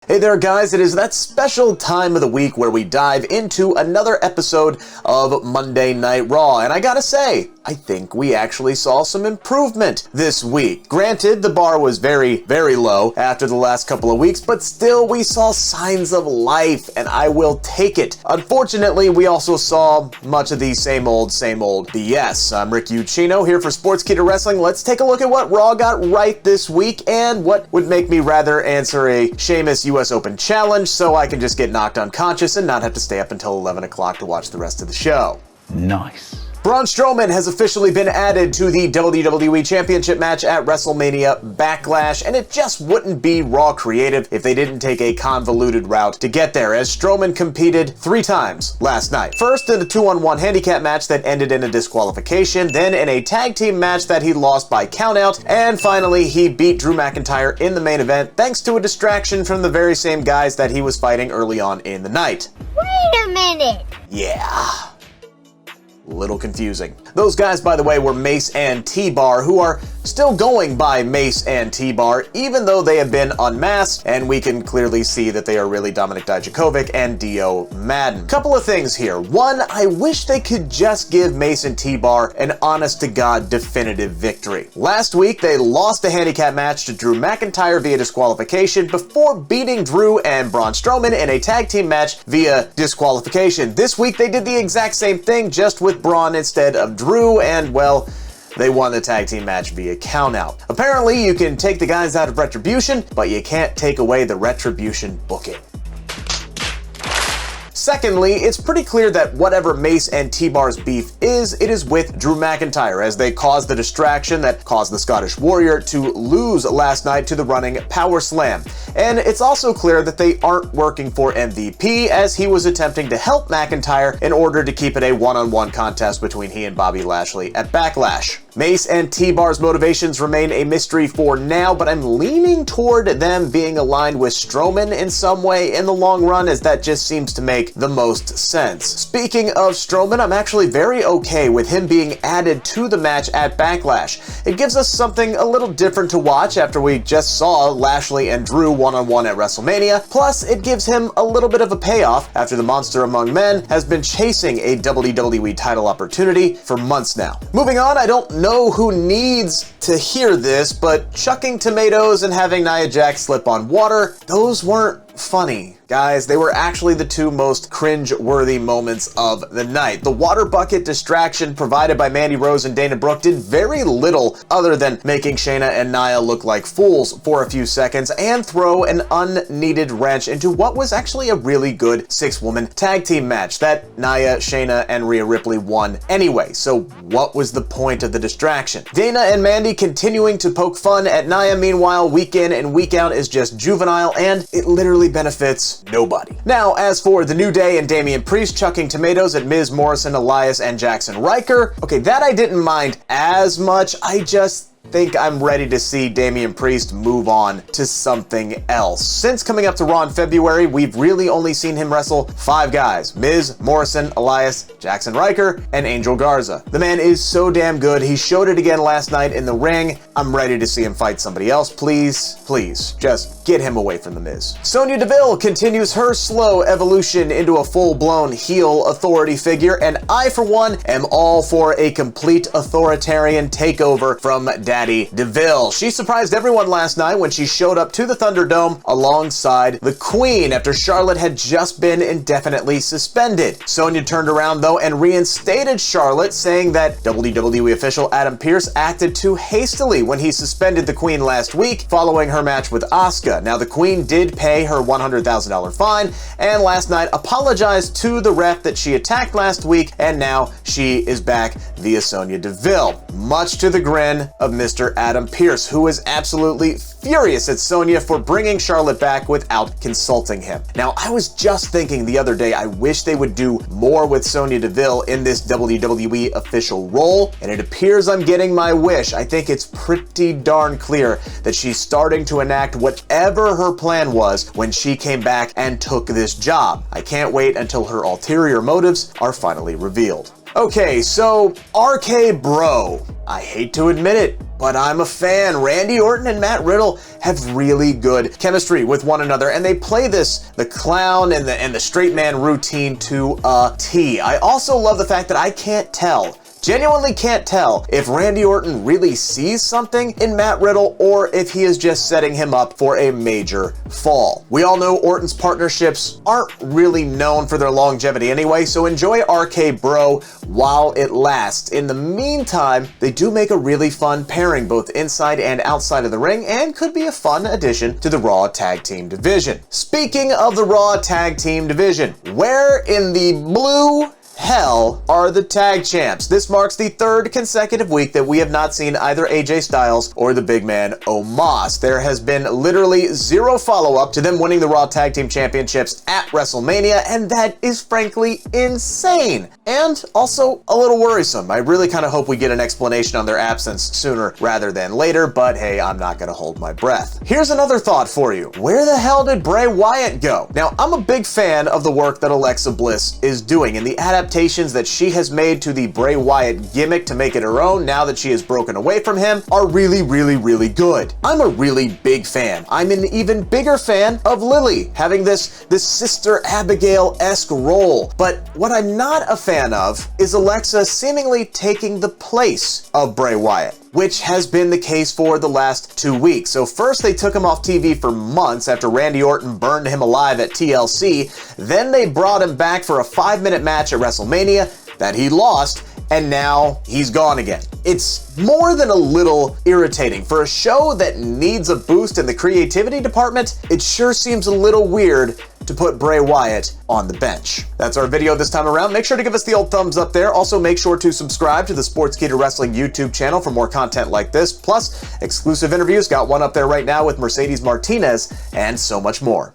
Hey there guys, it is that special time of the week where we dive into another episode of Monday Night Raw, and I gotta say, I think we actually saw some improvement this week. Granted, the bar was very, very low after the last couple of weeks, but still we saw signs of life, and I will take it. Unfortunately, we also saw much of the same old BS. I'm Ucchino here for Sportskeeda Wrestling. Let's take a look at what Raw got right this week, and what would make me rather answer a Sheamus US Open challenge so I can just get knocked unconscious and not have to stay up until 11 o'clock to watch the rest of the show. Nice. Braun Strowman has officially been added to the WWE Championship match at WrestleMania Backlash, and it just wouldn't be Raw creative if they didn't take a convoluted route to get there, as Strowman competed 3 times last night. First in a 2-on-1 handicap match that ended in a disqualification, then in a tag team match that he lost by countout, and finally he beat Drew McIntyre in the main event thanks to a distraction from the very same guys that he was fighting early on in the night. Wait a minute! Yeah. Little confusing. Those guys, by the way, were Mace and T-Bar, who are still going by Mace and T-Bar, even though they have been unmasked, and we can clearly see that they are really Dominic Dijakovic and Dio Madden. Couple of things here. One, I wish they could just give Mace and T-Bar an honest-to-God definitive victory. Last week, they lost a handicap match to Drew McIntyre via disqualification before beating Drew and Braun Strowman in a tag team match via disqualification. This week, they did the exact same thing, just with Braun instead of Drew, and well, they won the tag team match via countout. Apparently, you can take the guys out of Retribution, but you can't take away the Retribution booking. Secondly, it's pretty clear that whatever Mace and T-Bar's beef is, it is with Drew McIntyre, as they caused the distraction that caused the Scottish Warrior to lose last night to the running Power Slam. And it's also clear that they aren't working for MVP, as he was attempting to help McIntyre in order to keep it a one-on-one contest between he and Bobby Lashley at Backlash. Mace and T-Bar's motivations remain a mystery for now, but I'm leaning toward them being aligned with Strowman in some way in the long run, as that just seems to make the most sense. Speaking of Strowman, I'm actually very okay with him being added to the match at Backlash. It gives us something a little different to watch after we just saw Lashley and Drew one-on-one at WrestleMania, plus it gives him a little bit of a payoff after the Monster Among Men has been chasing a WWE title opportunity for months now. Moving on, I don't know who needs to hear this, but chucking tomatoes and having Nia Jax slip on water, those weren't funny. Guys, they were actually the 2 most cringe-worthy moments of the night. The water bucket distraction provided by Mandy Rose and Dana Brooke did very little other than making Shayna and Nia look like fools for a few seconds and throw an unneeded wrench into what was actually a really good 6-woman tag team match that Nia, Shayna, and Rhea Ripley won anyway. So what was the point of the distraction? Dana and Mandy continuing to poke fun at Nia, meanwhile, week in and week out is just Juvenile, and it literally benefits nobody. Now, as for The New Day and Damian Priest chucking tomatoes at Miz, Morrison, Elias, and Jackson Ryker, okay, that I didn't mind as much. I just think I'm ready to see Damian Priest move on to something else. Since coming up to Raw in February, we've really only seen him wrestle 5 guys: Miz, Morrison, Elias, Jackson Ryker, and Angel Garza. The man is so damn good. He showed it again last night in the ring. I'm ready to see him fight somebody else. Please, please, just get him away from the Miz. Sonya Deville continues her slow evolution into a full-blown heel authority figure, and I, for one, am all for a complete authoritarian takeover from Daddy Deville. She surprised everyone last night when she showed up to the Thunderdome alongside the Queen after Charlotte had just been indefinitely suspended. Sonya turned around though and reinstated Charlotte, saying that WWE official Adam Pearce acted too hastily when he suspended the Queen last week following her match with Asuka. Now, the Queen did pay her $100,000 fine and last night apologized to the ref that she attacked last week, and now she is back via Sonya Deville, much to the grin of Mr. Adam Pearce, who is absolutely furious at Sonya for bringing Charlotte back without consulting him. Now, I was just thinking the other day, I wish they would do more with Sonya Deville in this WWE official role, and it appears I'm getting my wish. I think it's pretty darn clear that she's starting to enact whatever her plan was when she came back and took this job. I can't wait until her ulterior motives are finally revealed. Okay, so RKBro. I hate to admit it, but I'm a fan. Randy Orton and Matt Riddle have really good chemistry with one another, and they play the clown and the straight man routine to a T. I also love the fact that I can't tell, genuinely can't tell, if Randy Orton really sees something in Matt Riddle or if he is just setting him up for a major fall. We all know Orton's partnerships aren't really known for their longevity anyway, so enjoy RKBro while it lasts. In the meantime, they do make a really fun pairing both inside and outside of the ring, and could be a fun addition to the Raw Tag Team division. Speaking of the Raw Tag Team division, where in the blue hell are the tag champs? This marks the third consecutive week that we have not seen either AJ Styles or the big man Omos. There has been literally zero follow-up to them winning the Raw Tag Team Championships at WrestleMania, and that is frankly insane. And also a little worrisome. I really kind of hope we get an explanation on their absence sooner rather than later, but hey, I'm not gonna hold my breath. Here's another thought for you. Where the hell did Bray Wyatt go? Now, I'm a big fan of the work that Alexa Bliss is doing, and the adaptations that she has made to the Bray Wyatt gimmick to make it her own now that she has broken away from him are really, really, really good. I'm a really big fan. I'm an even bigger fan of Lily having this Sister Abigail-esque role. But what I'm not a fan of is Alexa seemingly taking the place of Bray Wyatt, which has been the case for the last 2 weeks. So first they took him off TV for months after Randy Orton burned him alive at TLC. Then they brought him back for a 5-minute match at WrestleMania that he lost, and now he's gone again. It's more than a little irritating. For a show that needs a boost in the creativity department, it sure seems a little weird to put Bray Wyatt on the bench. That's our video this time around. Make sure to give us the old thumbs up there. Also, make sure to subscribe to the Sportskeeda Wrestling YouTube channel for more content like this, plus exclusive interviews. Got one up there right now with Mercedes Martinez, and so much more.